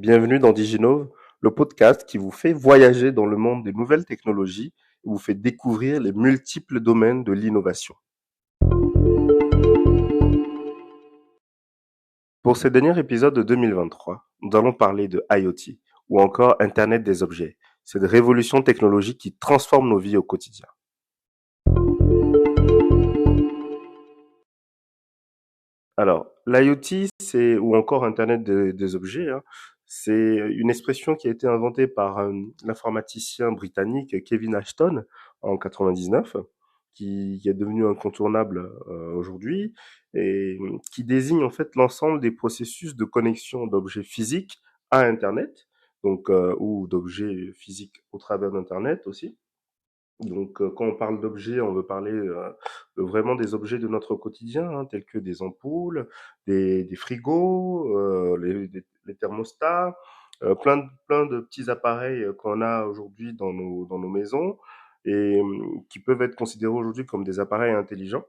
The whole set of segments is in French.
bienvenue dans Diginove, le podcast qui vous fait voyager dans le monde des nouvelles technologies et vous fait découvrir les multiples domaines de l'innovation. Pour ce dernier épisode de 2023, nous allons parler de IoT ou encore Internet des objets, cette révolution technologique qui transforme nos vies au quotidien. Alors, l'IoT, c'est ou encore Internet des objets, c'est une expression qui a été inventée par l'informaticien britannique Kevin Ashton en 99, qui est devenu incontournable aujourd'hui et qui désigne en fait l'ensemble des processus de connexion d'objets physiques à Internet, donc ou d'objets physiques au travers d'Internet aussi. Donc, quand on parle d'objets, on veut parler vraiment des objets de notre quotidien, tels que des ampoules, des frigos, les thermostats, plein de petits appareils qu'on a aujourd'hui dans nos maisons et qui peuvent être considérés aujourd'hui comme des appareils intelligents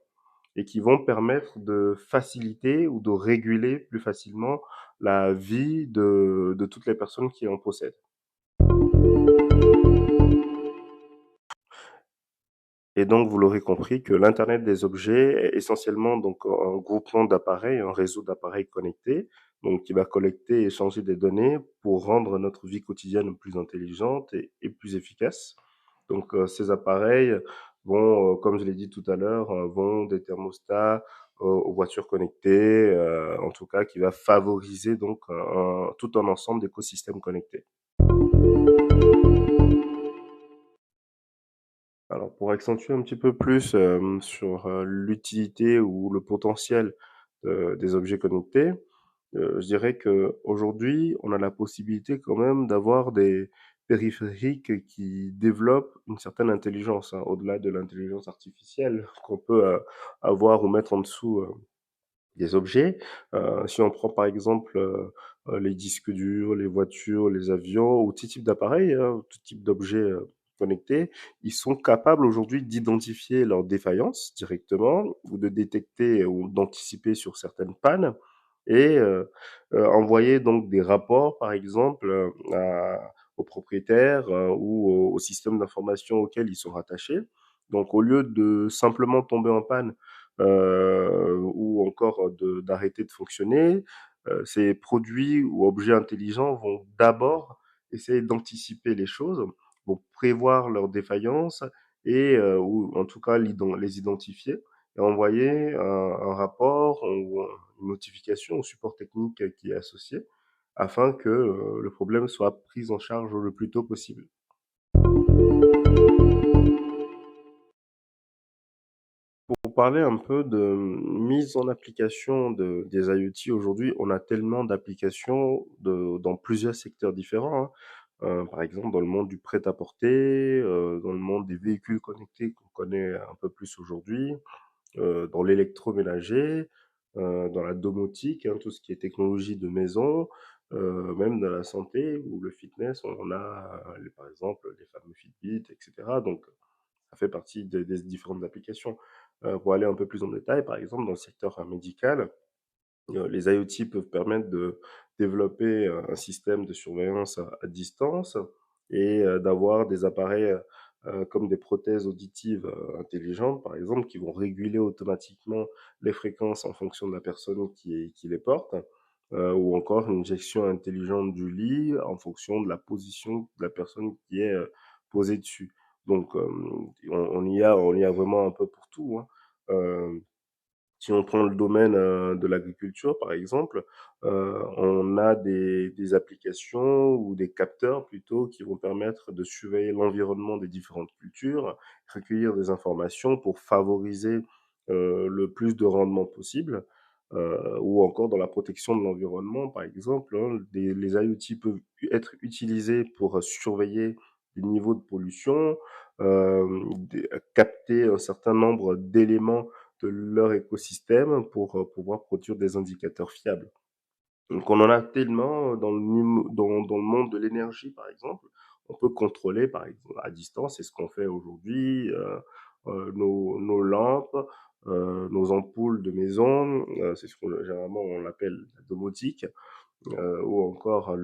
et qui vont permettre de faciliter ou de réguler plus facilement la vie de toutes les personnes qui en possèdent. Et donc, vous l'aurez compris que l'Internet des objets est essentiellement donc un groupement d'appareils, un réseau d'appareils connectés, donc qui va collecter et échanger des données pour rendre notre vie quotidienne plus intelligente et plus efficace. Donc, ces appareils vont, comme je l'ai dit tout à l'heure, vont des thermostats aux voitures connectées, en tout cas, qui va favoriser donc tout un ensemble d'écosystèmes connectés. Alors, pour accentuer un petit peu plus sur l'utilité ou le potentiel des objets connectés, je dirais que aujourd'hui, on a la possibilité quand même d'avoir des périphériques qui développent une certaine intelligence, au-delà de l'intelligence artificielle qu'on peut avoir ou mettre en dessous des objets. Si on prend par exemple les disques durs, les voitures, les avions ou tout type d'appareils, tout type d'objets connectés, ils sont capables aujourd'hui d'identifier leurs défaillances directement ou de détecter ou d'anticiper sur certaines pannes et envoyer donc des rapports par exemple aux propriétaires ou au système d'information auquel ils sont rattachés. Donc au lieu de simplement tomber en panne ou encore d'arrêter de fonctionner, ces produits ou objets intelligents vont d'abord essayer d'anticiper les choses, vont prévoir leurs défaillances et ou en tout cas les identifier et envoyer un rapport ou une notification au support technique qui est associé afin que le problème soit pris en charge le plus tôt possible. Pour parler un peu de mise en application des IoT aujourd'hui, on a tellement d'applications dans plusieurs secteurs différents, hein. Par exemple, dans le monde du prêt-à-porter, dans le monde des véhicules connectés qu'on connaît un peu plus aujourd'hui, dans l'électroménager, dans la domotique, tout ce qui est technologie de maison, même dans la santé ou le fitness, on a par exemple les fameux Fitbit, etc. Donc, ça fait partie des différentes applications. Pour aller un peu plus en détail, par exemple, dans le secteur médical, les IoT peuvent permettre de développer un système de surveillance à distance et d'avoir des appareils comme des prothèses auditives intelligentes, par exemple, qui vont réguler automatiquement les fréquences en fonction de la personne qui les porte, ou encore une gestion intelligente du lit en fonction de la position de la personne qui est posée dessus. Donc, on y a vraiment un peu pour tout, hein. Si on prend le domaine de l'agriculture, par exemple, on a des applications ou des capteurs plutôt qui vont permettre de surveiller l'environnement des différentes cultures, recueillir des informations pour favoriser le plus de rendement possible, ou encore dans la protection de l'environnement, par exemple, les IoT peuvent être utilisés pour surveiller les niveaux de pollution, capter un certain nombre d'éléments de leur écosystème pour pouvoir produire des indicateurs fiables. Donc on en a tellement dans le monde de l'énergie, par exemple. On peut contrôler, par exemple, à distance, c'est ce qu'on fait aujourd'hui, nos lampes, nos ampoules de maison, c'est ce qu'on généralement on l'appelle la domotique. ou encore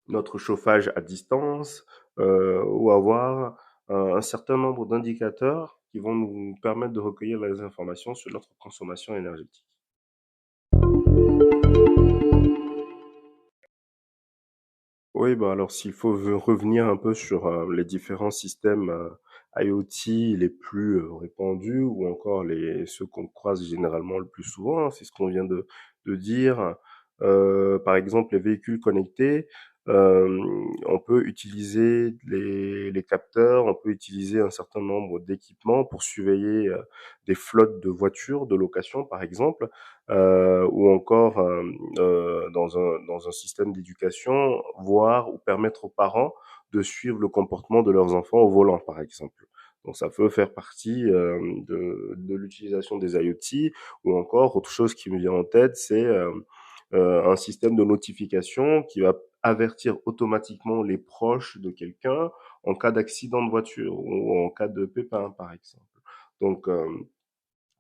notre chauffage à distance, ou avoir un certain nombre d'indicateurs qui vont nous permettre de recueillir les informations sur notre consommation énergétique. Oui, bah alors s'il faut revenir un peu sur les différents systèmes IoT les plus répandus ou encore ceux qu'on croise généralement le plus souvent, hein, c'est ce qu'on vient de dire. Par exemple, les véhicules connectés, euh, on peut utiliser les capteurs, on peut utiliser un certain nombre d'équipements pour surveiller des flottes de voitures de location, par exemple, ou encore dans un système d'éducation, voir ou permettre aux parents de suivre le comportement de leurs enfants au volant, par exemple. Donc ça peut faire partie de l'utilisation des IoT, ou encore autre chose qui me vient en tête, c'est un système de notification qui va avertir automatiquement les proches de quelqu'un en cas d'accident de voiture ou en cas de pépin, par exemple. Donc,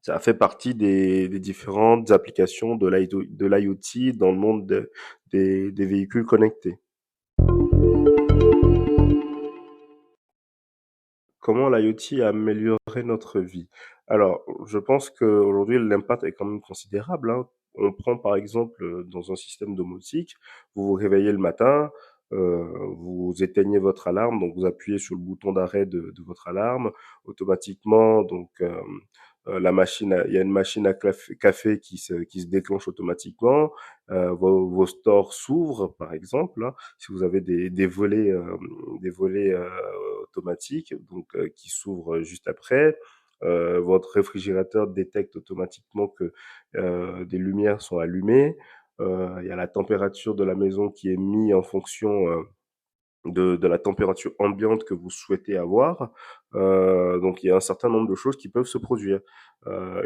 ça fait partie des différentes applications de l'IoT dans le monde des véhicules connectés. Comment l'IoT a amélioré notre vie? Alors, je pense qu'aujourd'hui, l'impact est quand même considérable, hein. On prend par exemple dans un système domotique, vous vous réveillez le matin, vous éteignez votre alarme, donc vous appuyez sur le bouton d'arrêt de votre alarme, automatiquement, donc il y a une machine à café qui se déclenche automatiquement, vos stores s'ouvrent par exemple, hein, si vous avez des volets automatiques, donc qui s'ouvre juste après. Votre réfrigérateur détecte automatiquement que des lumières sont allumées. Il y a la température de la maison qui est mise en fonction de la température ambiante que vous souhaitez avoir. Donc il y a un certain nombre de choses qui peuvent se produire.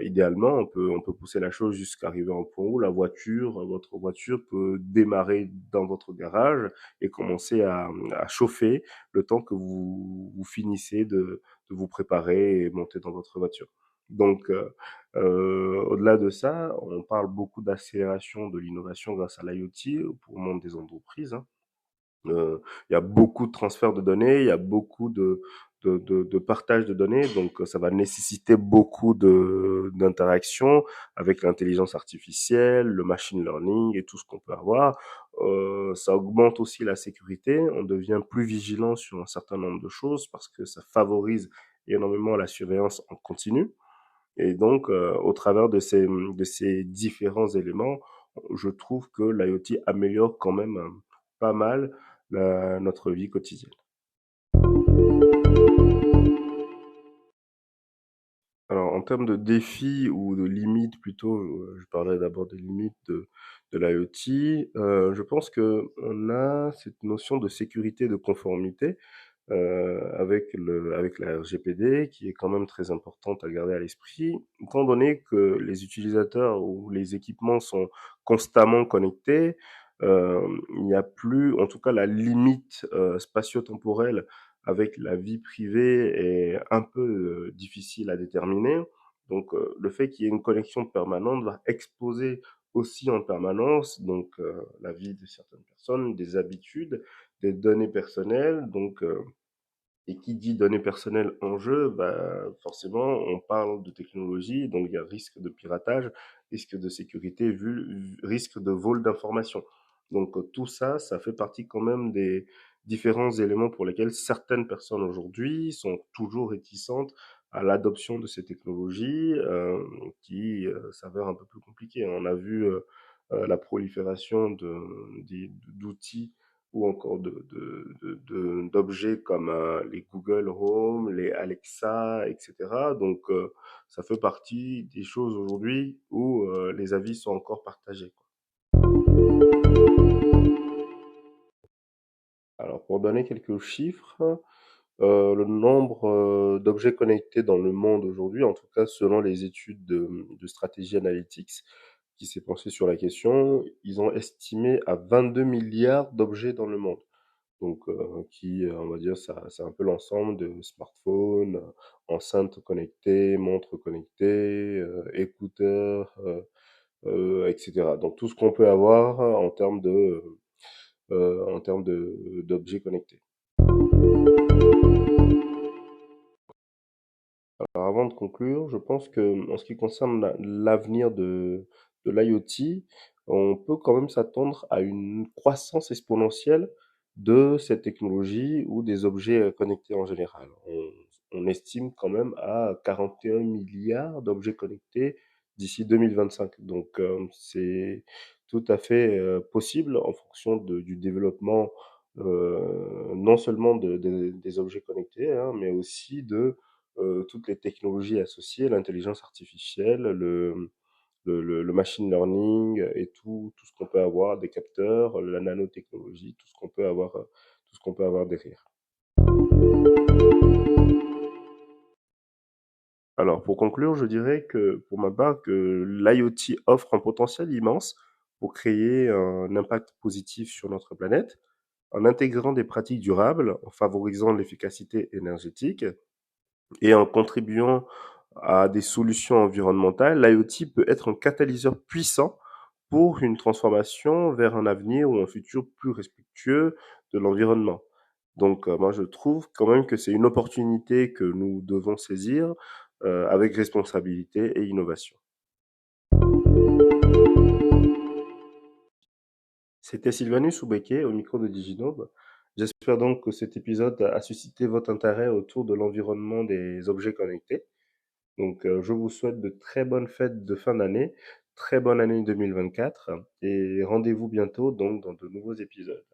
Idéalement, on peut pousser la chose jusqu'à arriver à un point où votre voiture peut démarrer dans votre garage et commencer à chauffer le temps que vous finissez de vous préparer et monter dans votre voiture. Donc, au-delà de ça, on parle beaucoup d'accélération de l'innovation grâce à l'IoT pour le monde des entreprises, hein. Il y a beaucoup de transferts de données, il y a beaucoup de partage de données, donc ça va nécessiter beaucoup d'interactions avec l'intelligence artificielle, le machine learning et tout ce qu'on peut avoir. Ça augmente aussi la sécurité, on devient plus vigilant sur un certain nombre de choses parce que ça favorise énormément la surveillance en continu. Et donc, au travers de ces différents éléments, je trouve que l'IoT améliore quand même pas mal notre vie quotidienne. Alors, en termes de défis ou de limites plutôt, je parlerai d'abord des limites de l'IoT. Je pense que on a cette notion de sécurité et de conformité avec la RGPD, qui est quand même très importante à garder à l'esprit, étant donné que les utilisateurs ou les équipements sont constamment connectés. Il n'y a plus, en tout cas, la limite spatio-temporelle avec la vie privée est un peu difficile à déterminer. Donc, le fait qu'il y ait une connexion permanente va exposer aussi en permanence donc la vie de certaines personnes, des habitudes, des données personnelles. Donc, et qui dit données personnelles en jeu, bah, forcément, on parle de technologie, donc il y a risque de piratage, risque de sécurité, risque de vol d'informations. Donc tout ça, ça fait partie quand même des différents éléments pour lesquels certaines personnes aujourd'hui sont toujours réticentes à l'adoption de ces technologies qui s'avèrent un peu plus compliquées. On a vu la prolifération d'outils ou encore d'objets comme les Google Home, les Alexa, etc. Donc, ça fait partie des choses aujourd'hui où les avis sont encore partagés, quoi. Alors, pour donner quelques chiffres, le nombre d'objets connectés dans le monde aujourd'hui, en tout cas selon les études de Strategy Analytics, qui s'est penché sur la question, ils ont estimé à 22 milliards d'objets dans le monde. Donc, on va dire, ça, c'est un peu l'ensemble de smartphones, enceintes connectées, montres connectées, écouteurs, etc. Donc tout ce qu'on peut avoir en termes d'objets connectés. Alors avant de conclure, je pense que en ce qui concerne l'avenir de l'IoT, on peut quand même s'attendre à une croissance exponentielle de cette technologie ou des objets connectés en général. On estime quand même à 41 milliards d'objets connectés d'ici 2025. Donc c'est tout à fait possible en fonction du développement non seulement des objets connectés, hein, mais aussi de toutes les technologies associées, l'intelligence artificielle, le machine learning et tout ce qu'on peut avoir, des capteurs, la nanotechnologie, tout ce qu'on peut avoir, tout ce qu'on peut avoir derrière. Alors, pour conclure, je dirais que, pour ma part, que l'IoT offre un potentiel immense pour créer un impact positif sur notre planète, en intégrant des pratiques durables, en favorisant l'efficacité énergétique et en contribuant à des solutions environnementales, l'IoT peut être un catalyseur puissant pour une transformation vers un avenir ou un futur plus respectueux de l'environnement. Donc, moi, je trouve quand même que c'est une opportunité que nous devons saisir avec responsabilité et innovation. C'était Sylvanus Oubeke au micro de Diginobe. J'espère donc que cet épisode a suscité votre intérêt autour de l'environnement des objets connectés. Donc, je vous souhaite de très bonnes fêtes de fin d'année, très bonne année 2024 et rendez-vous bientôt donc dans de nouveaux épisodes.